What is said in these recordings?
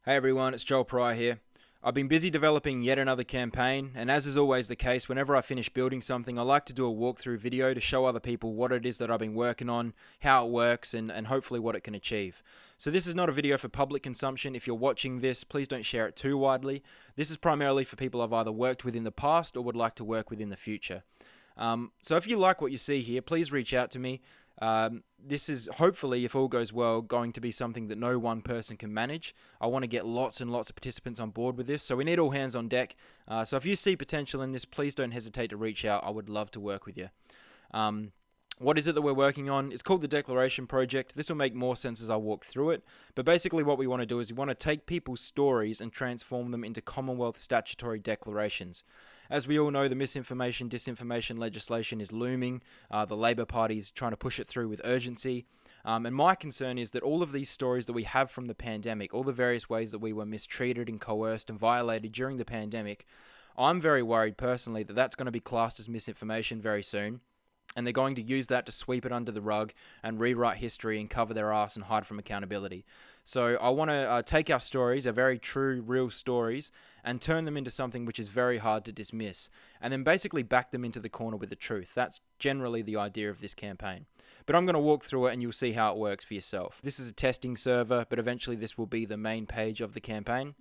Hey everyone, it's Joel Pryor here. I've been busy developing yet another campaign, and as is always the case, whenever I finish building something, I like to do a walkthrough video to show other people what it is that I've been working on, how it works, and hopefully what it can achieve. So this is not a video for public consumption. If you're watching this, please don't share it too widely. This is primarily for people I've either worked with in the past or would like to work with in the future. So if you like what you see here, please reach out to me. This is hopefully, if all goes well, going to be something that no one person can manage. I want to get lots and lots of participants on board with this, so we need all hands on deck. So if you see potential in this, please don't hesitate to reach out. I would love to work with you. Um, what is it that we're working on? It's called the Declaration Project. This will make more sense as I walk through it. But basically what we want to do is we want to take people's stories and transform them into Commonwealth statutory declarations. As we all know, the misinformation, disinformation legislation is looming. The Labor Party is trying to push it through with urgency. And my concern is that all of these stories that we have from the pandemic, all the various ways that we were mistreated and coerced and violated during the pandemic, I'm very worried personally that that's going to be classed as misinformation very soon. And they're going to use that to sweep it under the rug and rewrite history and cover their ass and hide from accountability. So I want to take our stories, our very true, real stories, and turn them into something which is very hard to dismiss, and then basically back them into the corner with the truth. That's generally the idea of this campaign. But I'm going to walk through it and you'll see how it works for yourself. This is a testing server, but eventually this will be the main page of the campaign.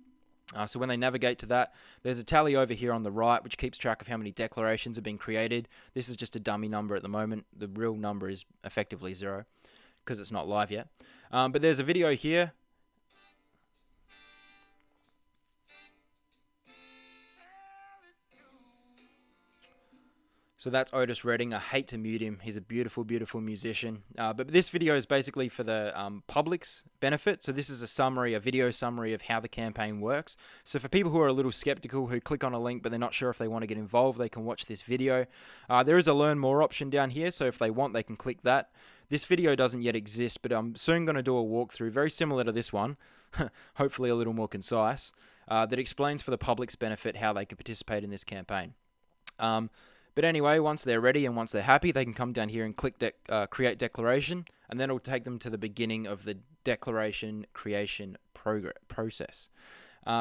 So when they navigate to that, there's a tally over here on the right which keeps track of how many declarations have been created. This is just a dummy number at the moment. The real number is effectively 0 because it's not live yet. But there's a video here. So that's Otis Redding. I hate to mute him. He's a beautiful, beautiful musician. But this video is basically for the public's benefit. So this is a summary, a video summary of how the campaign works. So for people who are a little skeptical, who click on a link but they're not sure if they want to get involved, they can watch this video. There is a learn more option down here. So if they want, they can click that. This video doesn't yet exist, but I'm soon going to do a walkthrough very similar to this one, hopefully a little more concise, that explains for the public's benefit how they can participate in this campaign. But anyway, once they're ready and once they're happy, they can come down here and click Create Declaration, and then it'll take them to the beginning of the declaration creation process.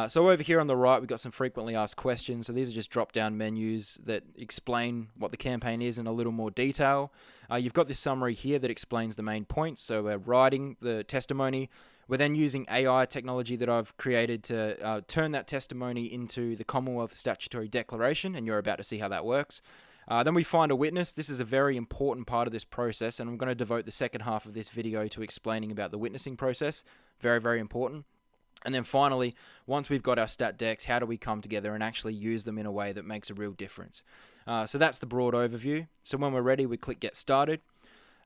So over here on the right, we've got some frequently asked questions. So these are just drop-down menus that explain what the campaign is in a little more detail. You've got this summary here that explains the main points. So we're writing the testimony. We're then using AI technology that I've created to turn that testimony into the Commonwealth Statutory Declaration, and you're about to see how that works. Then we find a witness. This is a very important part of this process, and I'm going to devote the second half of this video to explaining about the witnessing process. Very, very important. And then finally, once we've got our stat decks, how do we come together and actually use them in a way that makes a real difference? So that's the broad overview. So when we're ready, we click Get Started.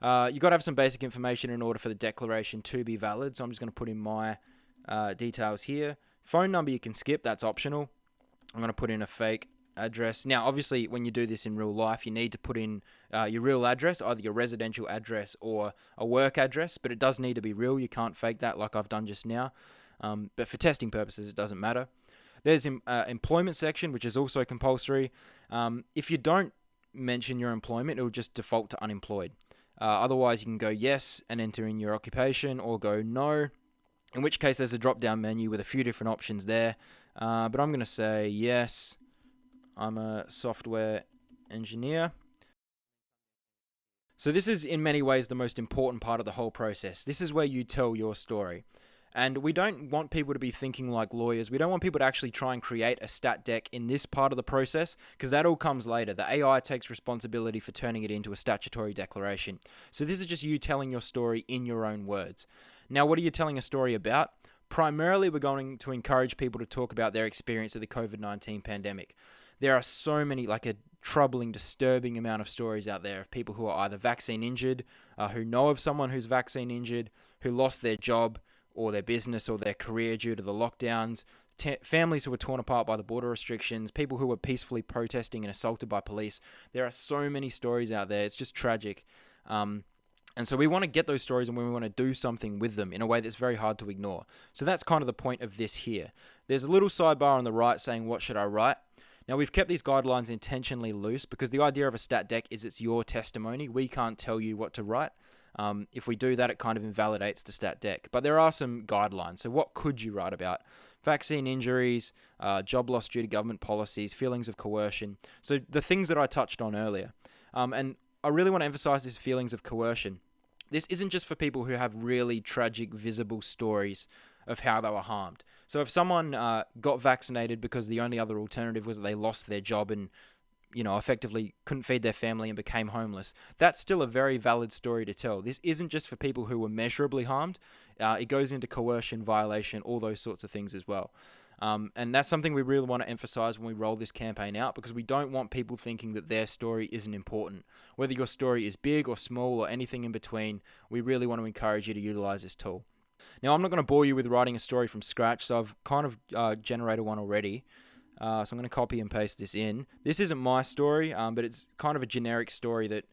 You've got to have some basic information in order for the declaration to be valid. So I'm just going to put in my details here. Phone number you can skip, that's optional. I'm going to put in a fake address. Now, obviously, when you do this in real life, you need to put in your real address, either your residential address or a work address, but it does need to be real. You can't fake that like I've done just now. But for testing purposes, it doesn't matter. There's employment section, which is also compulsory. If you don't mention your employment, it will just default to unemployed. Otherwise, you can go yes and enter in your occupation, or go no, in which case there's a drop-down menu with a few different options there. But I'm going to say yes, I'm a software engineer. So this is in many ways the most important part of the whole process. This is where you tell your story. And we don't want people to be thinking like lawyers. We don't want people to actually try and create a stat deck in this part of the process, because that all comes later. The AI takes responsibility for turning it into a statutory declaration. So this is just you telling your story in your own words. Now, what are you telling a story about? Primarily, we're going to encourage people to talk about their experience of the COVID-19 pandemic. There are so many, like a troubling, disturbing amount of stories out there of people who are either vaccine injured, who know of someone who's vaccine injured, who lost their job, or their business or their career due to the lockdowns, families who were torn apart by the border restrictions, people who were peacefully protesting and assaulted by police. There are so many stories out there. It's just tragic. And so we want to get those stories, and we want to do something with them in a way that's very hard to ignore. So that's kind of the point of this here. There's a little sidebar on the right saying, what should I write? Now, we've kept these guidelines intentionally loose because the idea of a stat deck is it's your testimony. We can't tell you what to write. If we do that, it kind of invalidates the stat dec. But there are some guidelines. So what could you write about? Vaccine injuries, job loss due to government policies, feelings of coercion. So the things that I touched on earlier. And I really want to emphasize these feelings of coercion. This isn't just for people who have really tragic, visible stories of how they were harmed. So if someone got vaccinated because the only other alternative was that they lost their job and effectively couldn't feed their family and became homeless, that's still a very valid story to tell. This isn't just for people who were measurably harmed. It goes into coercion, violation, all those sorts of things as well. And that's something we really want to emphasize when we roll this campaign out, because we don't want people thinking that their story isn't important. Whether your story is big or small or anything in between, we really want to encourage you to utilize this tool. Now, I'm not going to bore you with writing a story from scratch, so I've kind of generated one already. So I'm going to copy and paste this in. This isn't my story, but it's kind of a generic story that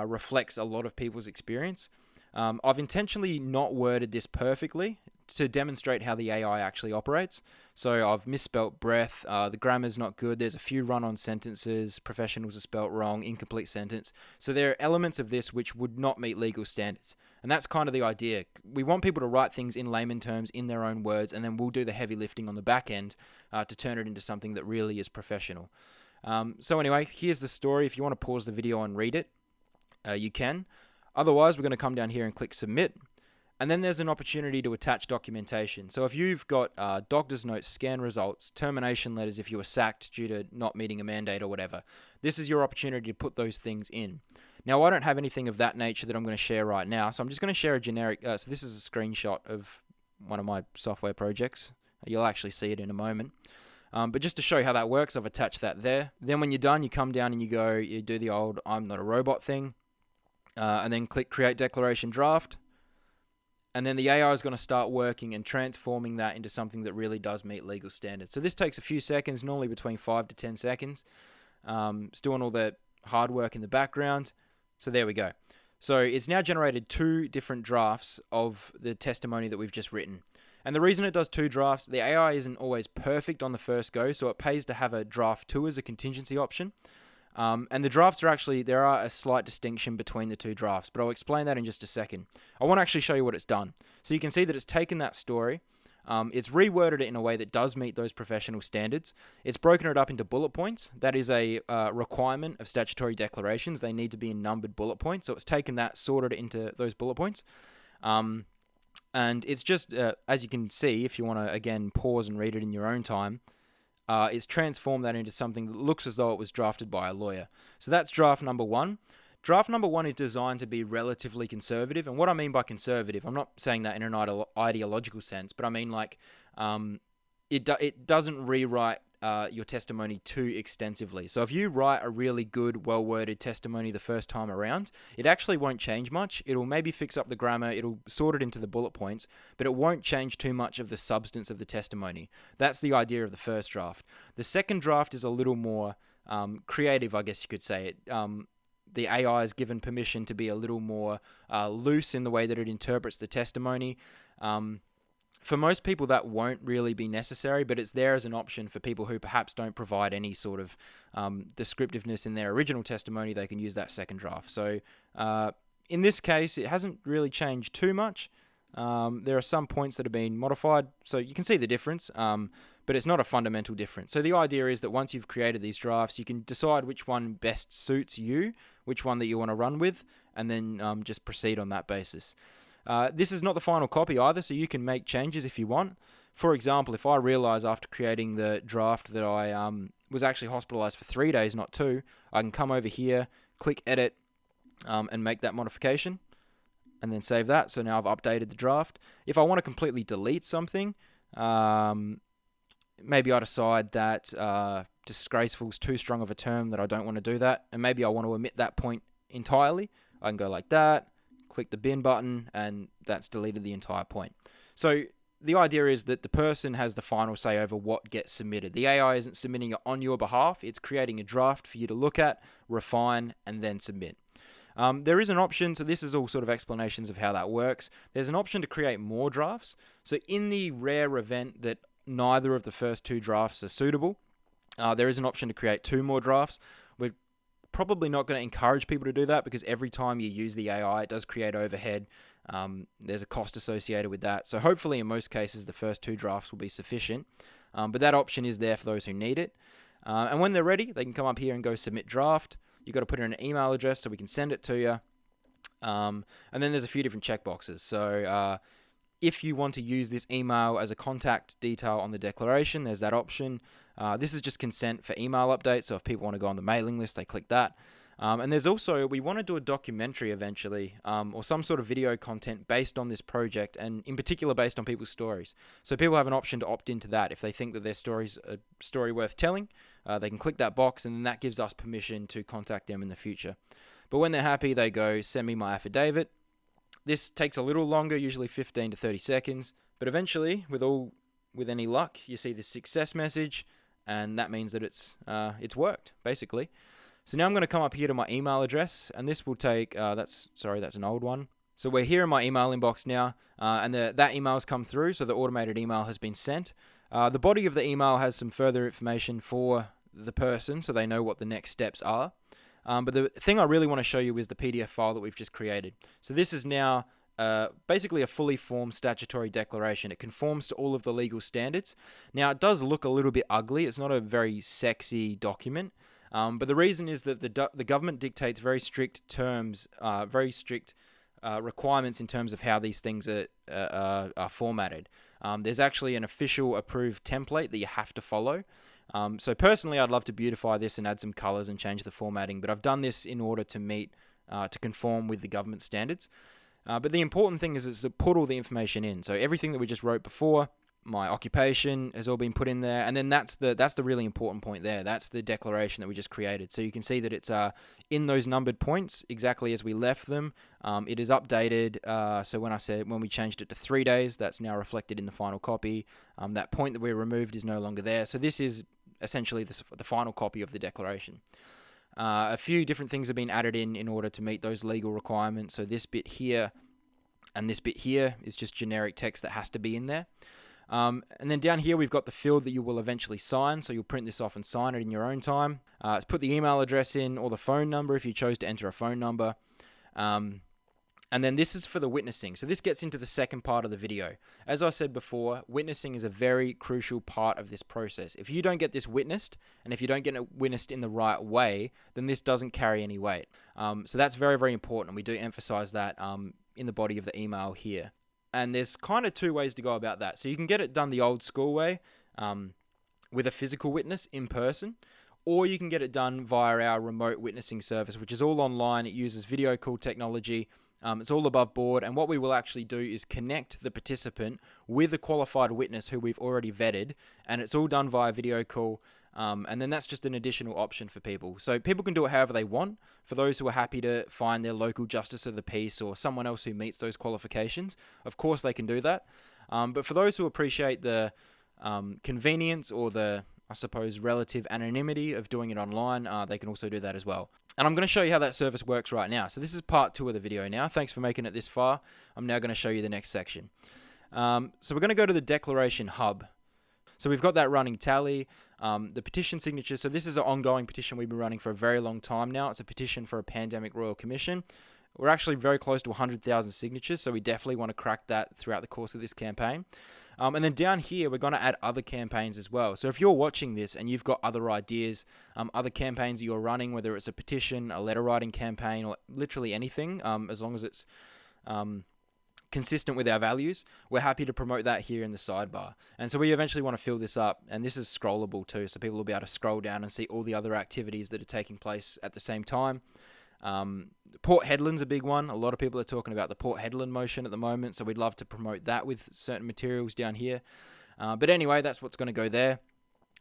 reflects a lot of people's experience. I've intentionally not worded this perfectly to demonstrate how the AI actually operates. So I've misspelt breath, the grammar's not good, there's a few run-on sentences, professionals are spelt wrong, incomplete sentence. So there are elements of this which would not meet legal standards. And that's kind of the idea. We want people to write things in layman terms, in their own words, and then we'll do the heavy lifting on the back end to turn it into something that really is professional. So anyway, here's the story. If you want to pause the video and read it, you can. Otherwise, we're going to come down here and click submit. And then there's an opportunity to attach documentation. So if you've got doctor's notes, scan results, termination letters if you were sacked due to not meeting a mandate or whatever, this is your opportunity to put those things in. Now, I don't have anything of that nature that I'm going to share right now, so I'm just going to share a generic... so this is a screenshot of one of my software projects. You'll actually see it in a moment. But just to show you how that works, I've attached that there. Then when you're done, you come down and you do the old I'm not a robot thing, and then click Create Declaration Draft. And then the AI is going to start working and transforming that into something that really does meet legal standards. So this takes a few seconds, normally between 5 to 10 seconds. It's doing all the hard work in the background. So there we go. So it's now generated 2 different drafts of the testimony that we've just written. And the reason it does 2 drafts, the AI isn't always perfect on the first go, so it pays to have a draft 2 as a contingency option. And the drafts are actually, there are a slight distinction between the 2 drafts, but I'll explain that in just a second. I want to actually show you what it's done. So you can see that it's taken that story, it's reworded it in a way that does meet those professional standards. It's broken it up into bullet points. That is a requirement of statutory declarations. They need to be in numbered bullet points. So it's taken that, sorted it into those bullet points. And it's just, as you can see, if you want to, again, pause and read it in your own time, it's transformed that into something that looks as though it was drafted by a lawyer. So that's draft number 1. Draft number 1 is designed to be relatively conservative. And what I mean by conservative, I'm not saying that in an ideological sense, but I mean like it doesn't rewrite your testimony too extensively. So if you write a really good, well-worded testimony the first time around, it actually won't change much. It'll maybe fix up the grammar, it'll sort it into the bullet points, but it won't change too much of the substance of the testimony. That's the idea of the first draft. The second draft is a little more creative, I guess you could say. The AI is given permission to be a little more loose in the way that it interprets the testimony. For most people, that won't really be necessary, but it's there as an option for people who perhaps don't provide any sort of descriptiveness in their original testimony. They can use that second draft. So in this case, it hasn't really changed too much. There are some points that have been modified, so you can see the difference, but it's not a fundamental difference. So the idea is that once you've created these drafts, you can decide which one best suits you, which one that you want to run with, and then just proceed on that basis. This is not the final copy either, so you can make changes if you want. For example, if I realize after creating the draft that I was actually hospitalized for 3 days, not 2, I can come over here, click edit, and make that modification, and then save that. So now I've updated the draft. If I want to completely delete something, maybe I decide that disgraceful is too strong of a term, that I don't want to do that, and maybe I want to omit that point entirely. I can go like that, click the bin button, and that's deleted the entire point. So the idea is that the person has the final say over what gets submitted. The AI isn't submitting it on your behalf. It's creating a draft for you to look at, refine, and then submit. There is an option, so this is all sort of explanations of how that works. There's an option to create more drafts. So in the rare event that neither of the first 2 drafts are suitable, there is an option to create 2 more drafts. We're probably not going to encourage people to do that because every time you use the AI, it does create overhead. There's a cost associated with that. So hopefully in most cases, the first 2 drafts will be sufficient. But that option is there for those who need it. And when they're ready, they can come up here and go submit draft. You've got to put in an email address so we can send it to you. And then there's a few different checkboxes. So if you want to use this email as a contact detail on the declaration, there's that option. This is just consent for email updates. So if people want to go on the mailing list, they click that. And there's also, we want to do a documentary eventually, or some sort of video content based on this project, and in particular based on people's stories. So people have an option to opt into that. If they think that their story's a story worth telling, they can click that box, and then that gives us permission to contact them in the future. But when they're happy, they go, send me my affidavit. This takes a little longer, usually 15 to 30 seconds, but eventually, with any luck, you see this success message, and that means that it's worked, basically. So now I'm going to come up here to my email address, and this will take, that's an old one. So we're here in my email inbox now, and that email's come through, so the automated email has been sent. The body of the email has some further information for the person, so they know what the next steps are. But the thing I really want to show you is the PDF file that we've just created. So this is now basically a fully formed statutory declaration. It conforms to all of the legal standards. Now, it does look a little bit ugly. It's not a very sexy document. But the reason is that the government dictates very strict terms, very strict requirements in terms of how these things are formatted. There's actually an official approved template that you have to follow. So personally, I'd love to beautify this and add some colors and change the formatting, but I've done this in order to conform with the government standards. But the important thing is to put all the information in. So everything that we just wrote before, my occupation has all been put in there, and then that's the really important point there. That's the declaration that we just created. So you can see that it's in those numbered points exactly as we left them. It is updated. So when we changed it to 3 days, that's now reflected in the final copy. That point that we removed is no longer there. So this is essentially the final copy of the declaration. A few different things have been added in order to meet those legal requirements. So this bit here and this bit here is just generic text that has to be in there. And then down here, we've got the field that you will eventually sign. So you'll print this off and sign it in your own time. Put the email address in or the phone number if you chose to enter a phone number. And then this is for the witnessing. So this gets into the second part of the video. As I said before, witnessing is a very crucial part of this process. If you don't get this witnessed, and if you don't get it witnessed in the right way, then this doesn't carry any weight. So that's very, very important. And we do emphasize that in the body of the email here. And there's kind of 2 ways to go about that. So you can get it done the old school way with a physical witness in person, or you can get it done via our remote witnessing service, which is all online. It uses video call technology. It's all above board, and what we will actually do is connect the participant with a qualified witness who we've already vetted, and it's all done via video call, and then that's just an additional option for people. So people can do it however they want. For those who are happy to find their local justice of the peace or someone else who meets those qualifications, of course they can do that. But for those who appreciate the convenience or the, I suppose, relative anonymity of doing it online, they can also do that as well. And I'm going to show you how that service works right now. So this is part 2 of the video now. Thanks for making it this far. I'm now going to show you the next section. So we're going to go to the Declaration Hub. So we've got that running tally, the petition signatures. So this is an ongoing petition we've been running for a very long time now. It's a petition for a pandemic royal commission. We're actually very close to 100,000 signatures, so we definitely want to crack that throughout the course of this campaign. And then down here, we're going to add other campaigns as well. So if you're watching this and you've got other ideas, other campaigns that you're running, whether it's a petition, a letter writing campaign, or literally anything, as long as it's consistent with our values, we're happy to promote that here in the sidebar. And so we eventually want to fill this up, and this is scrollable too, so people will be able to scroll down and see all the other activities that are taking place at the same time. Port Hedland's a big one. A lot of people are talking about the Port Hedland motion at the moment, so we'd love to promote that with certain materials down here. But anyway, that's what's going to go there.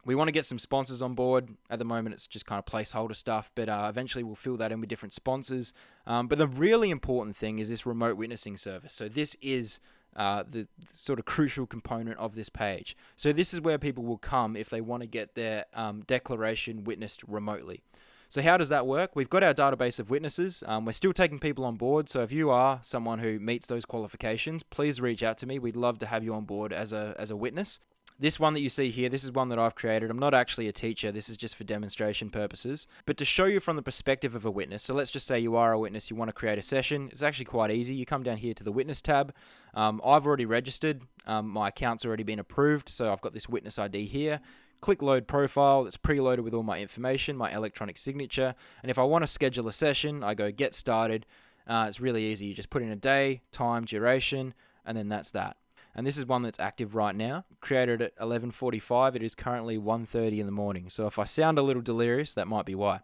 We want to get some sponsors on board. At the moment, it's just kind of placeholder stuff, but eventually we'll fill that in with different sponsors. But the really important thing is this remote witnessing service. So this is the sort of crucial component of this page. So this is where people will come if they want to get their declaration witnessed remotely. So how does that work? We've got our database of witnesses. We're still taking people on board. So if you are someone who meets those qualifications, please reach out to me. We'd love to have you on board as a witness. This one that you see here, this is one that I've created. I'm not actually a teacher. This is just for demonstration purposes. But to show you from the perspective of a witness, so let's just say you are a witness, you want to create a session. It's actually quite easy. You come down here to the witness tab. I've already registered. My account's already been approved, so I've got this witness ID here. Click load profile. It's preloaded with all my information, my electronic signature. And if I want to schedule a session, I go get started. It's really easy. You just put in a day, time, duration, and then that's that. And this is one that's active right now. Created at 11:45. It is currently 1:30 in the morning. So if I sound a little delirious, that might be why.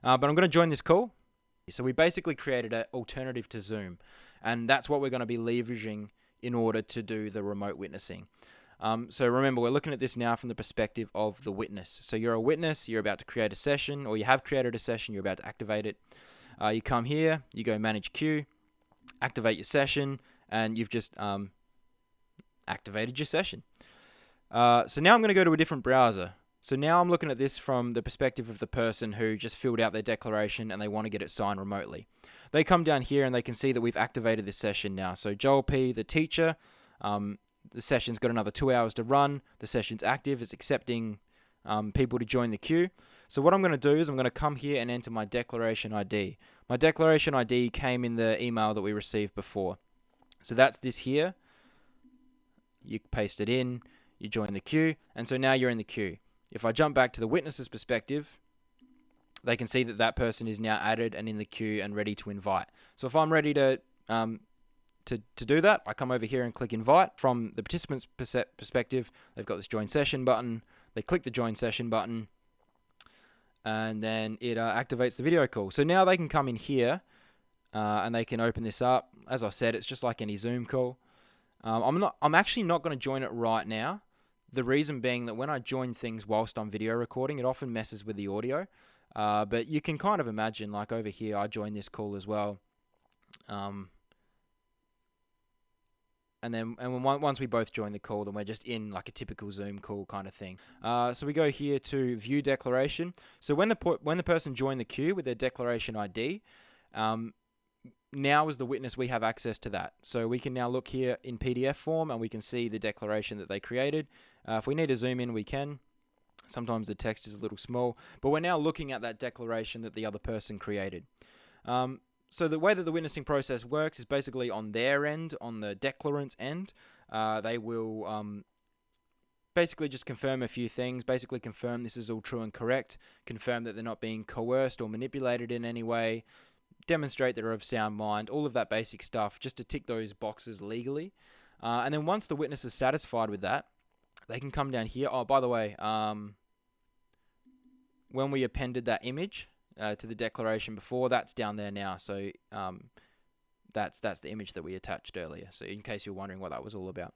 But I'm going to join this call. So we basically created an alternative to Zoom. And that's what we're going to be leveraging in order to do the remote witnessing. So remember, we're looking at this now from the perspective of the witness. So you're a witness, you're about to create a session, or you have created a session, you're about to activate it. You come here, you go manage queue, activate your session, and you've just activated your session. So now I'm going to go to a different browser. So now I'm looking at this from the perspective of the person who just filled out their declaration and they want to get it signed remotely. They come down here and they can see that we've activated this session now. So Joel P, the teacher, the session's got another 2 hours to run. The session's active. It's accepting people to join the queue. So what I'm going to do is I'm going to come here and enter my declaration ID. My declaration ID came in the email that we received before. So that's this here. You paste it in, you join the queue, and so now you're in the queue. If I jump back to the witness's perspective, they can see that that person is now added and in the queue and ready to invite. So if I'm ready to do that, I come over here and click invite. From the participant's perspective, they've got this join session button. They click the join session button, and then it activates the video call. So now they can come in here and they can open this up. As I said, it's just like any Zoom call. I'm actually not going to join it right now. The reason being that when I join things whilst I'm video recording, it often messes with the audio. But you can kind of imagine, like over here, I join this call as well. And once we both join the call, then we're just in like a typical Zoom call kind of thing. So we go here to view declaration. So when the person joined the queue with their declaration ID, now as the witness, we have access to that. So we can now look here in PDF form and we can see the declaration that they created. If we need to zoom in, we can. Sometimes the text is a little small, but we're now looking at that declaration that the other person created. So the way that the witnessing process works is basically on their end, on the declarant's end. They will basically just confirm a few things, basically confirm this is all true and correct, confirm that they're not being coerced or manipulated in any way, demonstrate they're of sound mind, all of that basic stuff, just to tick those boxes legally. And then once the witness is satisfied with that, they can come down here. Oh, by the way, when we appended that image to the declaration before, that's down there now. So that's the image that we attached earlier. So in case you're wondering what that was all about.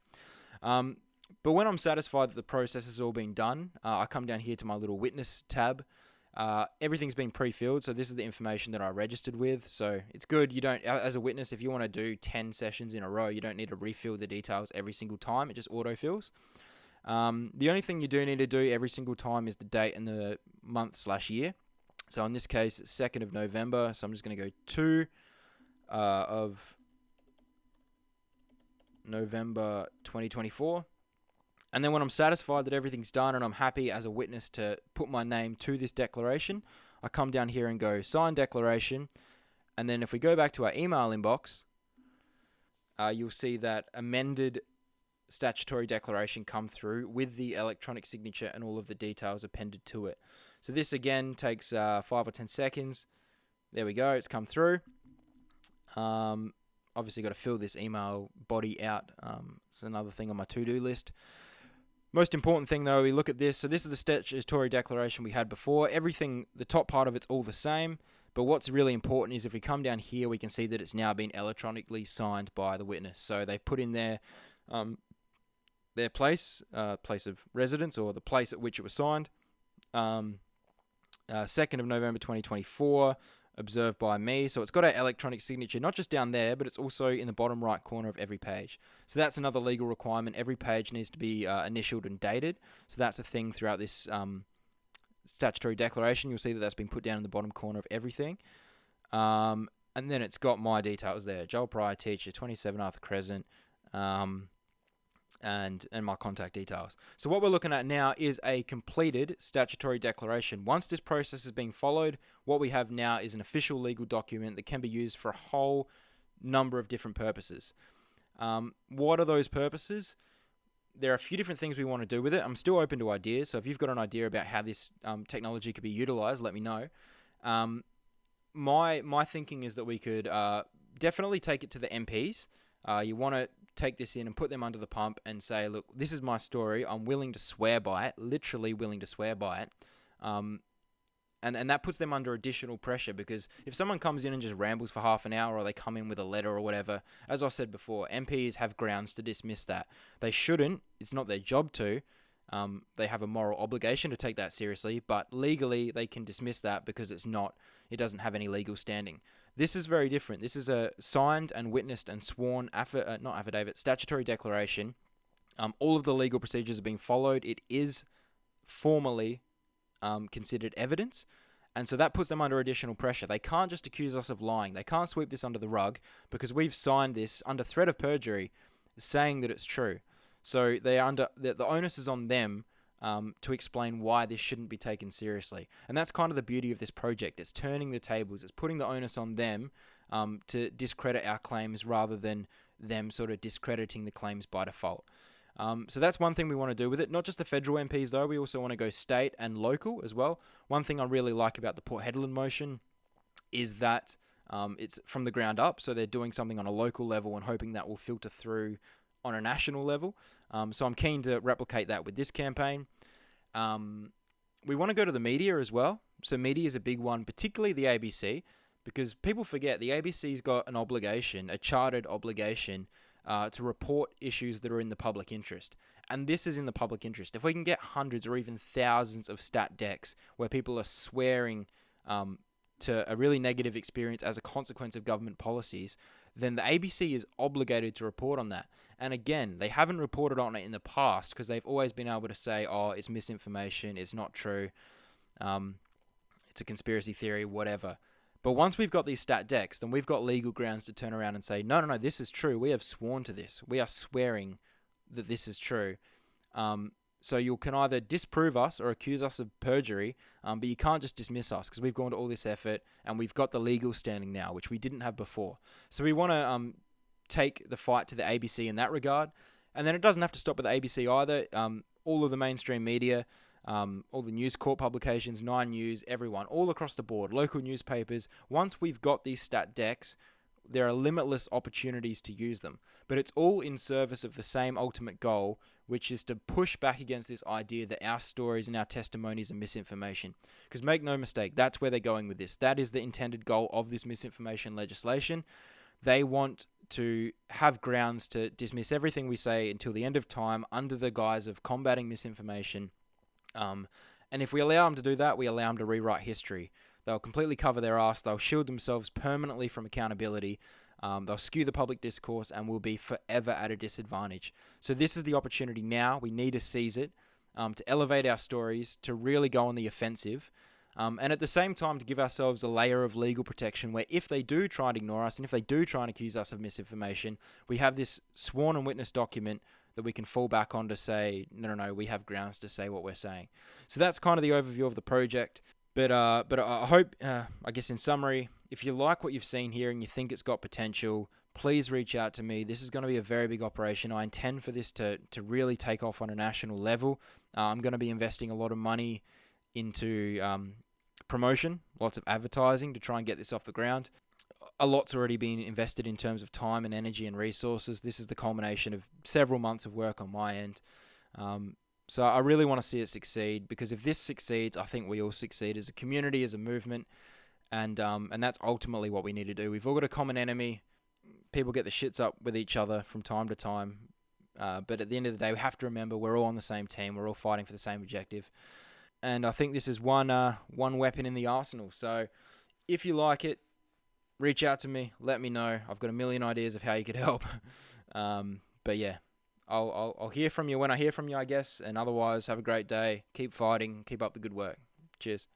But when I'm satisfied that the process has all been done, I come down here to my little witness tab. Everything's been pre-filled, so this is the information that I registered with. So it's good. You don't, as a witness, if you want to do 10 sessions in a row, you don't need to refill the details every single time. It just autofills. The only thing you do need to do every single time is the date and the month/year. So in this case, it's 2nd of November. So I'm just going to go 2 of November 2024. And then when I'm satisfied that everything's done and I'm happy as a witness to put my name to this declaration, I come down here and go sign declaration. And then if we go back to our email inbox, you'll see that amended statutory declaration come through with the electronic signature and all of the details appended to it. So this again takes 5 or 10 seconds. There we go, it's come through. Obviously got to fill this email body out. It's another thing on my to-do list. Most important thing though, we look at this. So this is the statutory declaration we had before. Everything, the top part of it's all the same. But what's really important is if we come down here, we can see that it's now been electronically signed by the witness. So they've put in their place of residence, or the place at which it was signed. 2nd of November 2024, observed by me. So it's got an electronic signature, not just down there, but it's also in the bottom right corner of every page. So that's another legal requirement. Every page needs to be initialed and dated. So that's a thing throughout this statutory declaration. You'll see that that's been put down in the bottom corner of everything. And then it's got my details there. Joel Pryor, teacher, 27 Arthur Crescent. And and my contact details. So what we're looking at now is a completed statutory declaration. Once this process is being followed, what we have now is an official legal document that can be used for a whole number of different purposes. What are those purposes? There are a few different things we want to do with it. I'm still open to ideas, so if you've got an idea about how this technology could be utilized, let me know. My thinking is that we could definitely take it to the MPs. You want to take this in and put them under the pump and say, look, this is my story. I'm willing to swear by it, literally willing to swear by it. And that puts them under additional pressure, because if someone comes in and just rambles for half an hour, or they come in with a letter or whatever, as I said before, MPs have grounds to dismiss that. They shouldn't. It's not their job to. They have a moral obligation to take that seriously, but legally they can dismiss that because it doesn't have any legal standing. This is very different. This is a signed and witnessed and sworn statutory declaration. All of the legal procedures are being followed. It is formally considered evidence, and so that puts them under additional pressure. They can't just accuse us of lying. They can't sweep this under the rug because we've signed this under threat of perjury, saying that it's true. So the onus is on them to explain why this shouldn't be taken seriously. And that's kind of the beauty of this project. It's turning the tables. It's putting the onus on them to discredit our claims rather than them sort of discrediting the claims by default. So that's one thing we want to do with it. Not just the federal MPs though, we also want to go state and local as well. One thing I really like about the Port Hedland motion is that it's from the ground up, so they're doing something on a local level and hoping that will filter through on a national level. So I'm keen to replicate that with this campaign. We want to go to the media as well. So media is a big one, particularly the ABC, because people forget the ABC's got an obligation, a chartered obligation, to report issues that are in the public interest. And this is in the public interest. If we can get hundreds or even thousands of stat decks where people are swearing to a really negative experience as a consequence of government policies, then the ABC is obligated to report on that. And again, they haven't reported on it in the past because they've always been able to say, oh, it's misinformation, it's not true, it's a conspiracy theory, whatever. But once we've got these stat decks, then we've got legal grounds to turn around and say, no, this is true. We have sworn to this. We are swearing that this is true. So you can either disprove us or accuse us of perjury, but you can't just dismiss us because we've gone to all this effort and we've got the legal standing now, which we didn't have before. So we want to take the fight to the ABC in that regard. And then it doesn't have to stop with the ABC either. All of the mainstream media, all the News Corp publications, 9 News, everyone, all across the board, local newspapers. Once we've got these stat decks, there are limitless opportunities to use them. But it's all in service of the same ultimate goal, which is to push back against this idea that our stories and our testimonies are misinformation. Because make no mistake, that's where they're going with this. That is the intended goal of this misinformation legislation. They want to have grounds to dismiss everything we say until the end of time under the guise of combating misinformation. And if we allow them to do that, we allow them to rewrite history. They'll completely cover their ass. They'll shield themselves permanently from accountability. They'll skew the public discourse and will be forever at a disadvantage. So this is the opportunity now. We need to seize it, to elevate our stories, to really go on the offensive, and at the same time to give ourselves a layer of legal protection where if they do try and ignore us and if they do try and accuse us of misinformation, we have this sworn and witnessed document that we can fall back on to say, no, we have grounds to say what we're saying. So that's kind of the overview of the project. But I hope, I guess in summary, if you like what you've seen here and you think it's got potential, please reach out to me. This is going to be a very big operation. I intend for this to really take off on a national level. I'm going to be investing a lot of money into promotion, lots of advertising to try and get this off the ground. A lot's already been invested in terms of time and energy and resources. This is the culmination of several months of work on my end. So I really want to see it succeed, because if this succeeds, I think we all succeed as a community, as a movement, and that's ultimately what we need to do. We've all got a common enemy. People get the shits up with each other from time to time, but at the end of the day, we have to remember we're all on the same team. We're all fighting for the same objective, and I think this is one weapon in the arsenal. So if you like it, reach out to me. Let me know. I've got a million ideas of how you could help. But yeah. I'll hear from you when I hear from you, I guess. And otherwise, have a great day. Keep fighting. Keep up the good work. Cheers.